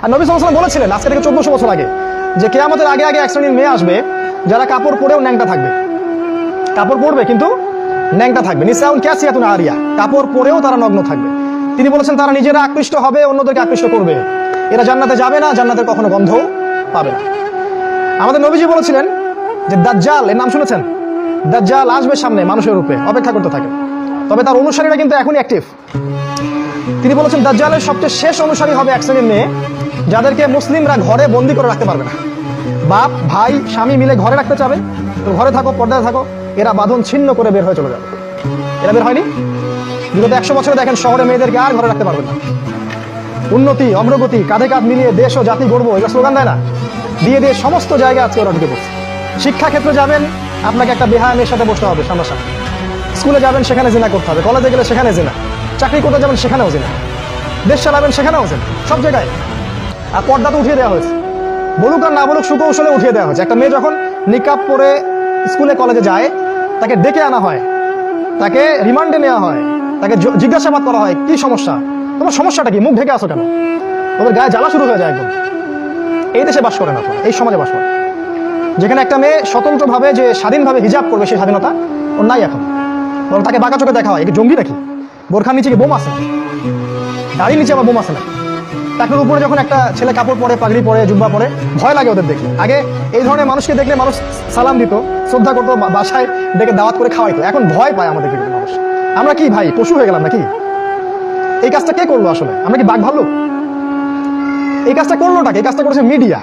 আর নবী সাল্লাল্লাহু আলাইহি ওয়াসাল্লাম বলেছিলেন আজকে থেকে 1400 বছর আগে যে কিয়ামতের আগে আগে এক শ্রেণীর মেয়ে আসবে যারা কাপড় পরেও ন্যাংটা থাকবে। কাপড় পরবে কিন্তু ন্যাংটা থাকবে। নিসাউন কাসিয়াতুন আরিয়া, কাপড় পরেও তারা নগ্ন থাকবে। তিনি বলেছেন তারা নিজেরা আকৃষ্ট হবে, অন্যদেরকে আকৃষ্ট করবে। এরা জান্নাতে যাবে না, জান্নাতের কখনো গন্ধও পাবে না। আমাদের নবীজি বলেছিলেন যে দাজ্জাল, এর নাম শুনেছেন? দাজ্জাল আসবে সামনে মানুষের রূপে, অপেক্ষা করতে থাকে। তবে তার অনুসারীরা কিন্তু এখনই অ্যাক্টিভ। তিনি বলেছেন দাজ্জালের সবচেয়ে শেষ অনুসারী হবে এক শ্রেণীর মেয়ে যাদেরকে মুসলিমরা ঘরে বন্দি করে রাখতে পারবে না। বাপ ভাই স্বামী মিলে ঘরে রাখতে চাবে, তো ঘরে থাকো, পর্দায় থাকো, এরা বাঁধন ছিন্ন করে বের হয়ে চলে যাবে। এরা বের হয়নি। বিগত 100 বছরে দেখেন শহরে মেয়েদেরকে আর ঘরে রাখতে পারবেন না। উন্নতি, অগ্রগতি, কাঁধে কাঁধ মিলিয়ে দেশ ও জাতি গড়বো, এটা স্লোগান দেয় না? দিয়ে দিয়ে সমস্ত জায়গায় আজকে ওরা ঢুকে পড়ছে। শিক্ষাক্ষেত্রে যাবেন, আপনাকে একটা বেহায়া মেয়ের সাথে বসতে হবে সামনাসামনি। স্কুলে যাবেন, সেখানে জিনা করতে হবে। কলেজে গেলে সেখানে জিনা। চাকরি করতে যাবেন, সেখানেও জিনা। দেশ চালাবেন, সেখানেও জিনা। সব জায়গায়। আর পর্দা তো উঠিয়ে দেওয়া হয়েছে, বলুক আর না বলুক সুকৌশলে উঠিয়ে দেওয়া হয়েছে। একটা মেয়ে যখন নিকাব পরে স্কুলে কলেজে যায়, তাকে ডেকে আনা হয়, তাকে রিমান্ডে নেওয়া হয়, তাকে জিজ্ঞাসাবাদ করা হয়, কি সমস্যা, তোমার সমস্যাটা কি, মুখ ঢেকে আসো কেন? ওদের গায়ে জ্বালা শুরু হয়ে যায় একদম। এই দেশে বাস করেন আপনারা, এই সমাজে বাস করেন, যেখানে একটা মেয়ে স্বতন্ত্রভাবে যে স্বাধীনভাবে হিজাব করবে সেই স্বাধীনতা ওর নাই এখন। বরং তাকে বাঁকা চোখে দেখা হয়, একে জঙ্গি নাকি, বোরখার নিচে কি বোম আছে, দাড়ির নিচে আবার বোম আছে না। টাকের উপরে যখন একটা ছেলে কাপড় পরে, পাগড়ি পরে, জুব্বা পরে, ভয় লাগে ওদের দেখলে। আগে এই ধরনের মানুষকে দেখলে মানুষ সালাম দিত, শ্রদ্ধা করতো, বাসায় ডেকে দাওয়াত করে খাওয়াইতো। এখন ভয় পায় আমাদের কিছু মানুষ। আমরা কি ভাই পশু হয়ে গেলাম নাকি? এই কাজটা কে করলো আসলে? আমরা কি বাঘ ভাল্লুক? এই কাজটা করলোটাকে? এই কাজটা করেছে মিডিয়া।